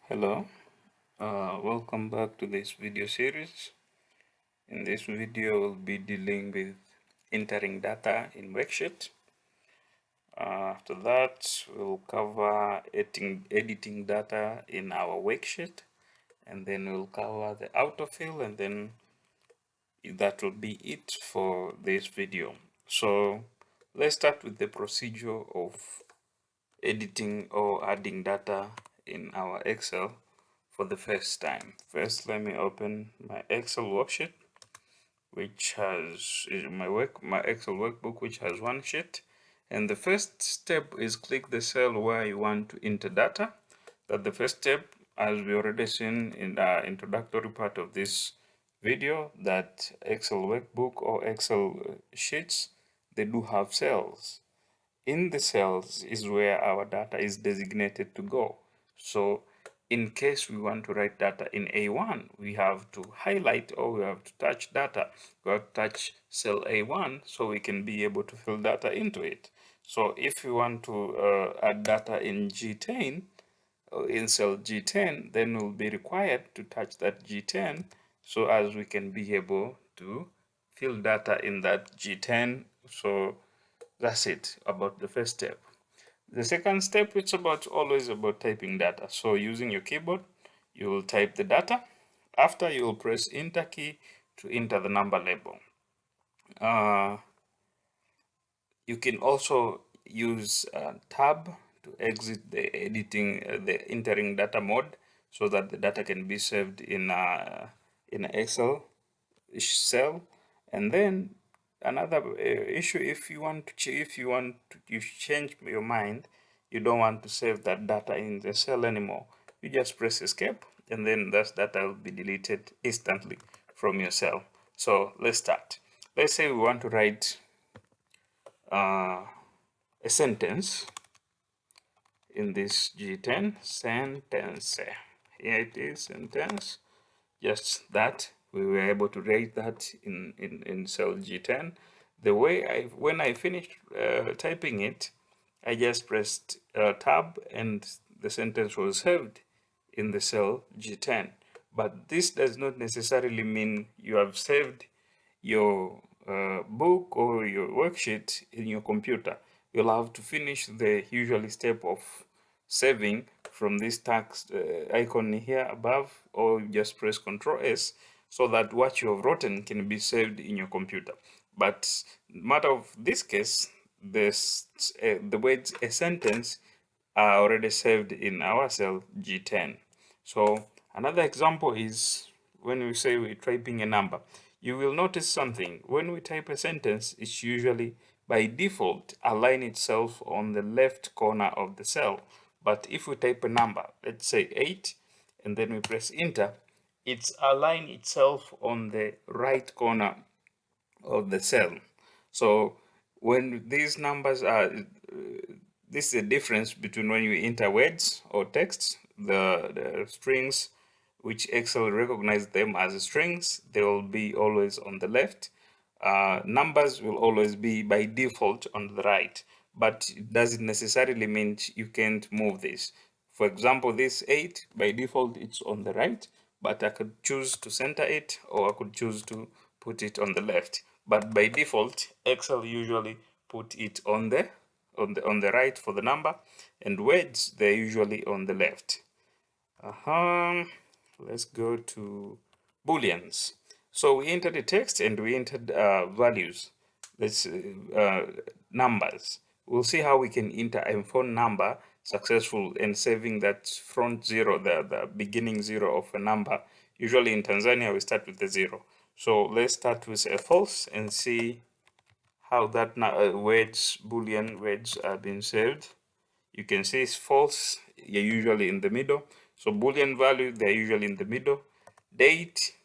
Hello, welcome back to this video series. In this video, we'll be dealing with entering data in worksheet. After that, we'll cover editing data in our worksheet, and then we'll cover the autofill, and then that will be it for this video. So let's start with the procedure of editing or adding data in our Excel for the first time. First, let me open my Excel worksheet, which has my Excel workbook, which has one sheet. And the first step is click the cell where you want to enter data. That's the first step, as we already seen in the introductory part of this video, that Excel workbook or Excel sheets, they do have cells. In the cells is where our data is designated to go. So in case we want to write data in A1, we have to highlight or we have to touch data. We have to touch cell A1 so we can be able to fill data into it. So if we want to add data in G10, in cell G10, then we'll be required to touch that G10 so as we can be able to fill data in that G10. So that's it about the first step. The second step, it's always about typing data. So using your keyboard, you will type the data. After, you will press enter key to enter the number label. You can also use tab to exit the the entering data mode, so that the data can be saved in an Excel cell. And then another issue, if you change your mind, you don't want to save that data in the cell anymore, you just press escape, and then that data will be deleted instantly from your cell. So let's start. Let's say we want to write a sentence in this G10. Sentence, here it is, sentence. Just that we were able to write that in cell G10. The way when I finished typing it, I just pressed tab and the sentence was saved in the cell G10. But this does not necessarily mean you have saved your book or your worksheet in your computer. You'll have to finish the usual step of saving from this text icon here above, or you just press Ctrl S so that what you have written can be saved in your computer. But matter of this case, the words a sentence are already saved in our cell G10. So another example is when we say we're typing a number. You will notice something. When we type a sentence, it's usually by default align itself on the left corner of the cell. But if we type a number, let's say 8, and then we press enter, it's align itself on the right corner of the cell. So when these numbers are, this is the difference between when you enter words or text, the strings, which Excel recognize them as strings, they will be always on the left. Numbers will always be by default on the right, but it doesn't necessarily mean you can't move this. For example, this 8, by default, it's on the right, but I could choose to center it, or I could choose to put it on the left. But by default, Excel usually put it on the right for the number, and words, they're usually on the left. Let's go to booleans. So we entered the text and we entered values. Let's numbers. We'll see how we can enter a phone number successful and saving that front zero, the beginning zero of a number. Usually in Tanzania we start with the 0. So let's start with a false and see how that boolean words are being saved. You can see it's false, you're usually in the middle. So boolean value, they're usually in the middle. Date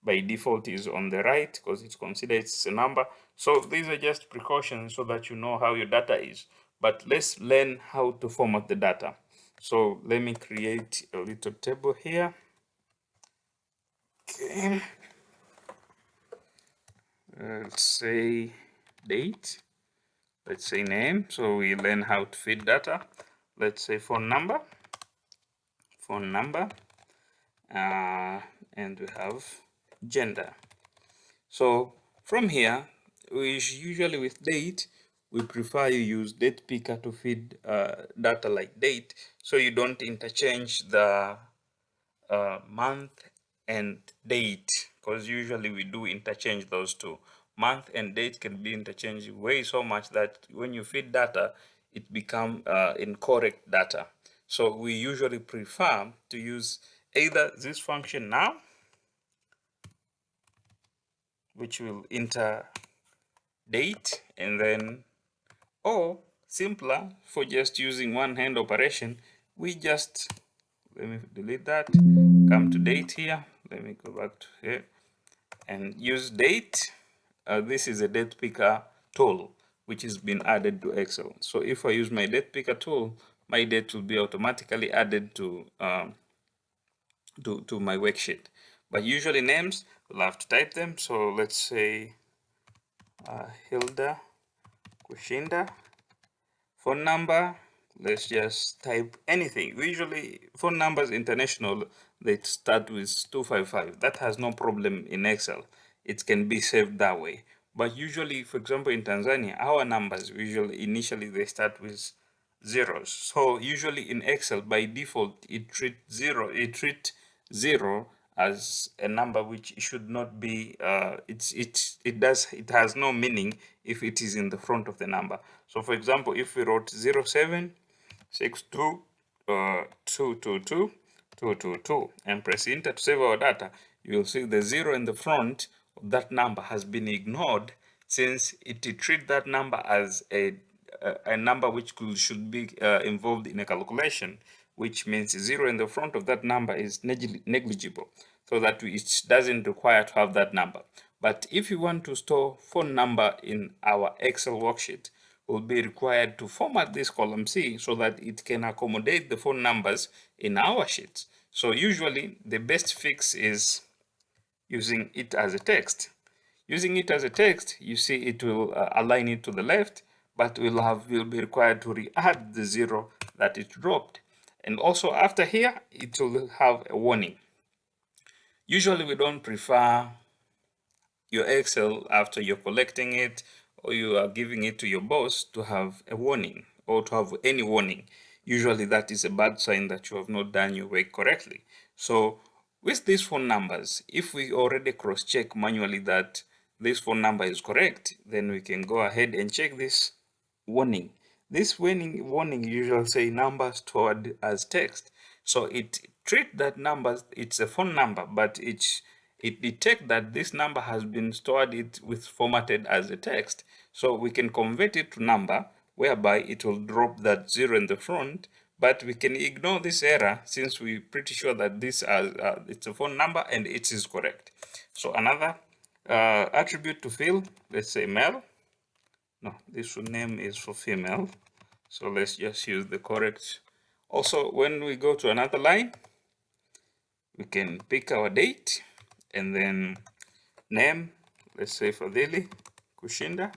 by default is on the right because it's considered it's a number. So these are just precautions so that you know how your data is. But let's learn how to format the data. So let me create a little table here. Okay. Let's say date. Let's say name. So we learn how to feed data. Let's say phone number. phone number, and we have gender. So from here, we usually with date, we prefer you use date picker to feed data like date, so you don't interchange the month and date, because usually we do interchange those two. Month and date can be interchanged way so much that when you feed data, it become incorrect data. So we usually prefer to use either this function now, which will enter date, and then, or simpler for just using one hand operation, we just, let me delete that, come to date here, let me go back to here and use date. This is a date picker tool which has been added to Excel. So if I use my date picker tool, my date will be automatically added to my worksheet. But usually names, we'll have to type them. So let's say Hilda Kushinda. Phone number, let's just type anything. Usually phone numbers international, they start with 255. That has no problem in Excel. It can be saved that way. But usually, for example, in Tanzania, our numbers usually initially they start with zeros. So usually in Excel by default it treat zero as a number which should not be it has no meaning if it is in the front of the number. So for example, if we wrote 0762 222 222 and press enter to save our data, you will see the zero in the front of that number has been ignored, since it treats that number as a number which should be involved in a calculation, which means zero in the front of that number is negligible, so that it doesn't require to have that number. But if you want to store phone number in our Excel worksheet, will be required to format this column C so that it can accommodate the phone numbers in our sheets. So usually the best fix is using it as a text. Using it as a text, you see it will align it to the left, but will be required to re-add the zero that it dropped. And also after here, it will have a warning. Usually we don't prefer your Excel, after you're collecting it or you are giving it to your boss, to have a warning or to have any warning. Usually that is a bad sign that you have not done your work correctly. So with these phone numbers, if we already cross-check manually that this phone number is correct, then we can go ahead and check this warning. This warning usually say number stored as text. So it treat that number, it's a phone number, but it detect that this number has been stored with formatted as a text. So we can convert it to number, whereby it will drop that zero in the front, but we can ignore this error since we're pretty sure that this it's a phone number and it is correct. So another attribute to fill, let's say male. No, this name is for female. So let's just use the correct. Also, when we go to another line, we can pick our date and then name, let's say Fadhili Kushinda.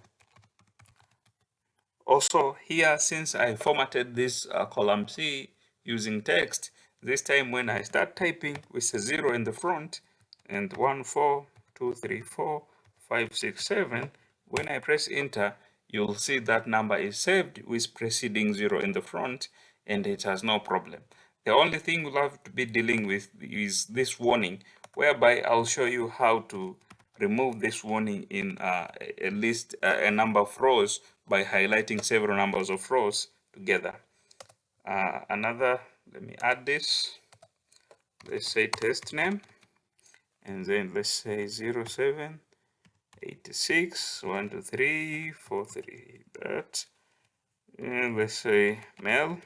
Also here, since I formatted this column C using text, this time when I start typing with a zero in the front and 1 4 2 3 4 5 6 7, when I press enter, you'll see that number is saved with preceding zero in the front, and it has no problem. The only thing we'll have to be dealing with is this warning, whereby I'll show you how to remove this warning in a list, a number of rows, by highlighting several numbers of rows together. Let me add this. Let's say test name, and then let's say 07 86 1 2 3 4 3 that, and let's say male.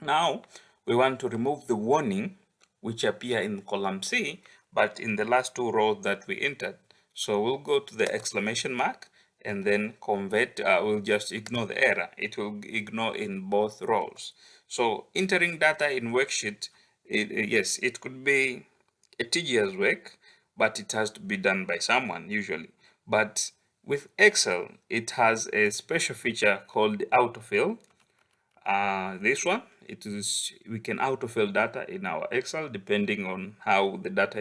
Now we want to remove the warning which appear in column C, but in the last two rows that we entered. So we'll go to the exclamation mark and then convert. We'll just ignore the error. It will ignore in both rows. So entering data in worksheet, yes, it could be a tedious work, but it has to be done by someone usually. But with Excel, it has a special feature called Autofill. This one, we can autofill data in our Excel depending on how the data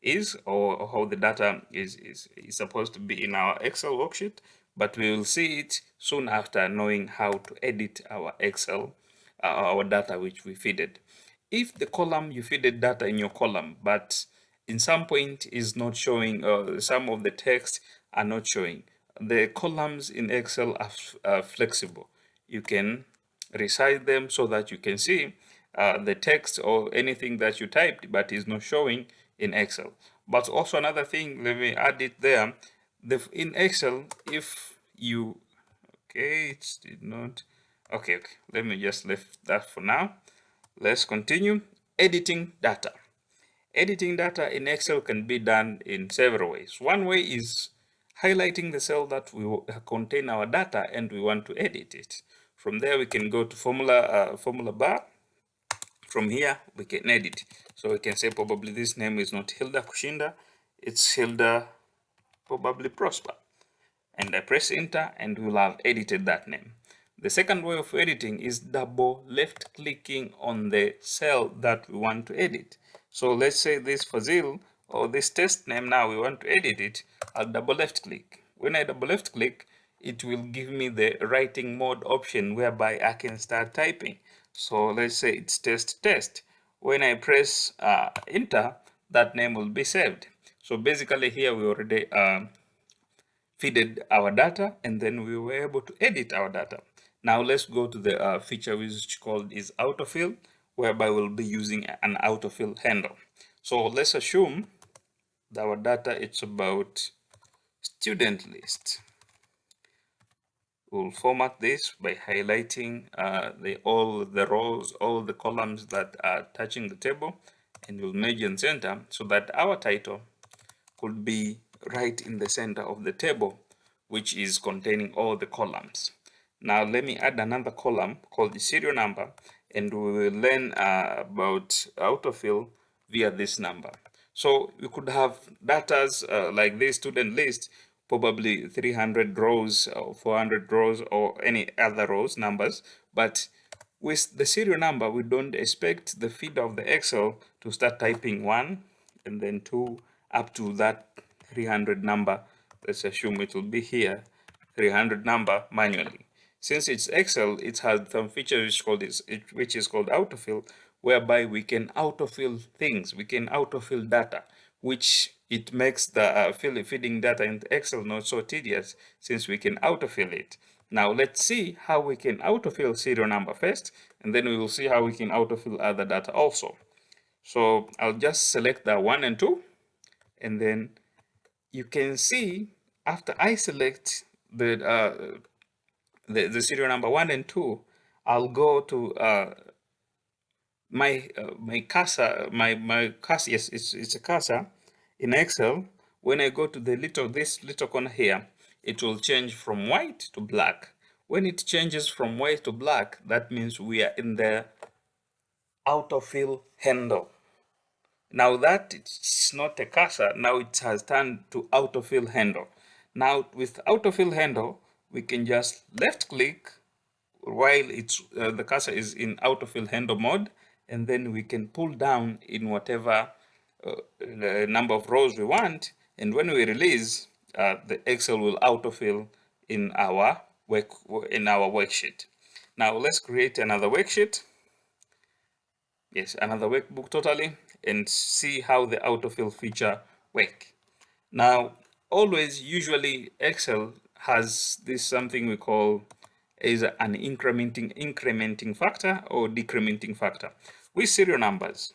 is or how the data is supposed to be in our Excel worksheet, but we will see it soon after knowing how to edit our Excel, our data which we feeded. If the column you feeded data in your column, but in some point is not showing, some of the text are not showing, the columns in Excel are flexible. You can resize them so that you can see the text or anything that you typed but is not showing in Excel. But also another thing, let me add it there. In Excel, if you, okay, it did not, okay, let me just leave that for now. Let's continue. Editing data. Editing data in Excel can be done in several ways. One way is highlighting the cell that will contain our data and we want to edit it. From there we can go to formula bar. From here we can edit. So we can say probably this name is not Hilda Kushinda, it's Hilda probably Prosper. And I press enter and we'll have edited that name. The second way of editing is double left clicking on the cell that we want to edit. So let's say this Fazil or this test name, now we want to edit it. I'll double left click. When I double left click, it will give me the writing mode option whereby I can start typing. So let's say it's test. When I press enter, that name will be saved. So basically here we already feeded our data and then we were able to edit our data. Now let's go to the feature which called is autofill, whereby we'll be using an autofill handle. So let's assume that our data it's about student list. We'll format this by highlighting all the rows, all the columns that are touching the table, and we'll merge and center so that our title could be right in the center of the table, which is containing all the columns. Now let me add another column called the serial number, and we will learn about autofill via this number. So we could have data like this student list, probably 300 rows or 400 rows or any other rows numbers, but with the serial number we don't expect the feeder of the Excel to start typing 1 and then 2 up to that 300 number. Let's assume it will be here 300 number manually. Since it's Excel, it has some features which is called autofill, whereby we can autofill things, we can autofill data, which it makes the feeding data in Excel not so tedious since we can autofill it. Now let's see how we can autofill serial number first, and then we will see how we can autofill other data also. So I'll just select the 1 and 2, and then you can see after I select the serial number 1 and 2, I'll go to my cursor, my cursor. Yes, it's a cursor in Excel. When I go to this little corner here, it will change from white to black. When it changes from white to black, that means we are in the autofill handle. Now that it's not a cursor, now it has turned to autofill handle. Now with autofill handle, we can just left click while it's the cursor is in autofill handle mode, and then we can pull down in whatever the number of rows we want, and when we release, the Excel will autofill in our worksheet. Now let's create another worksheet. Yes, another workbook totally, and see how the autofill feature work. Now, usually Excel has this something we call is an incrementing factor or decrementing factor. With serial numbers,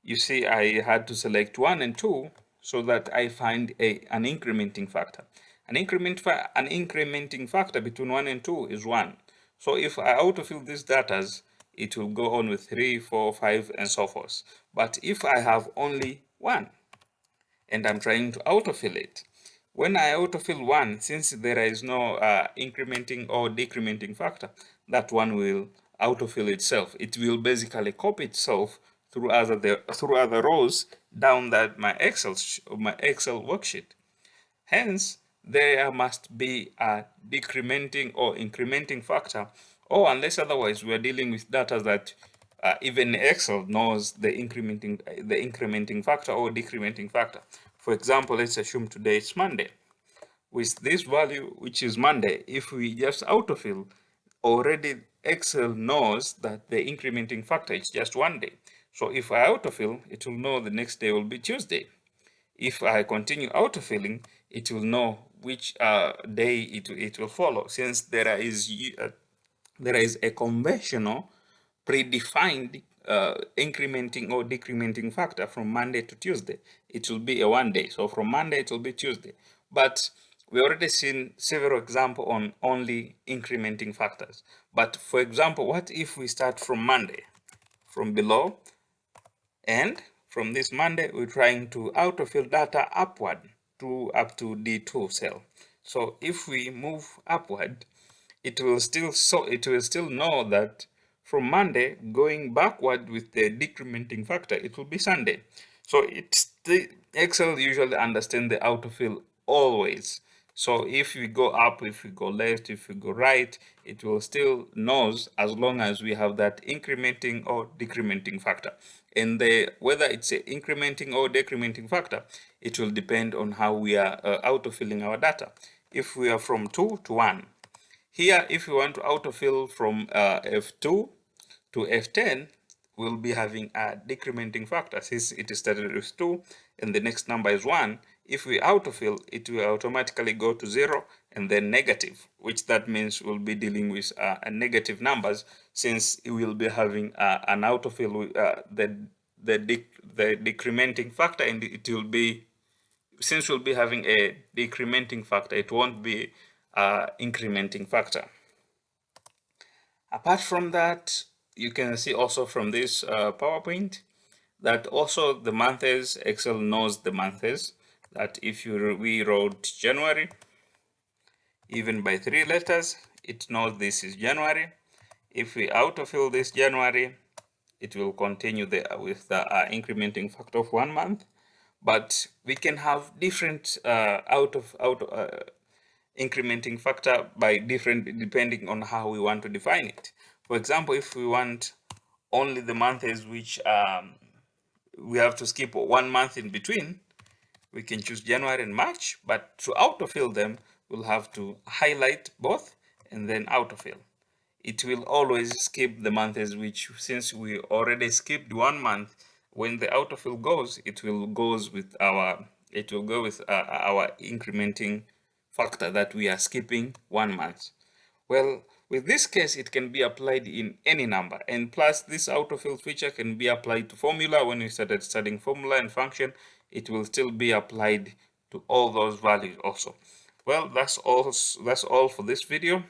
you see I had to select 1 and 2 so that I find an incrementing factor. An incrementing factor between 1 and 2 is 1. So if I autofill these datas, it will go on with 3, 4, 5, and so forth. But if I have only 1 and I'm trying to autofill it, when I autofill 1, since there is no incrementing or decrementing factor, that one will autofill itself. It will basically copy itself through other rows down my Excel worksheet. Hence, there must be a decrementing or incrementing factor or unless otherwise we are dealing with data that even Excel knows the incrementing factor or decrementing factor. For example, let's assume today it's Monday. With this value, which is Monday, if we just autofill, already Excel knows that the incrementing factor is just 1 day. So if I autofill, it will know the next day will be Tuesday. If I continue autofilling, it will know which day it will follow, since there is a conventional predefined incrementing or decrementing factor from Monday to Tuesday. It will be a 1 day. So from Monday it will be Tuesday. But we already seen several examples on only incrementing factors. But for example, what if we start from Monday, from below, and from this Monday we're trying to autofill data upward to up to D2 cell. So if we move upward, it will still know that from Monday going backward with the decrementing factor, it will be Sunday. So it's the Excel usually understand the autofill always. So if we go up, if we go left, if we go right, it will still knows as long as we have that incrementing or decrementing factor. And whether it's a incrementing or decrementing factor, it will depend on how we are autofilling our data. If we are from 2 to 1, here, if we want to autofill from F2 to F10, we'll be having a decrementing factor. Since it is started with 2 and the next number is 1, if we autofill, it will automatically go to 0 and then negative, which that means we'll be dealing with negative numbers, since we will be having an autofill with the decrementing factor, and it will be, since we'll be having a decrementing factor, it won't be incrementing factor. Apart from that, you can see also from this PowerPoint that also the months, Excel knows the months, that if we wrote January, even by 3 letters, it knows this is January. If we autofill this January, it will continue with the incrementing factor of 1 month. But we can have different incrementing factor by different, depending on how we want to define it. For example, if we want only the months which we have to skip 1 month in between, we can choose January and March, but to autofill them, we'll have to highlight both and then autofill. It will always skip the months which, since we already skipped 1 month, when the autofill goes, it will go with our incrementing factor that we are skipping 1 month. Well, with this case, it can be applied in any number, and plus this autofill feature can be applied to formula. When we started studying formula and function, it will still be applied to all those values also. Well, that's all for this video.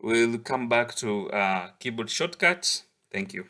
We'll come back to keyboard shortcuts. Thank you.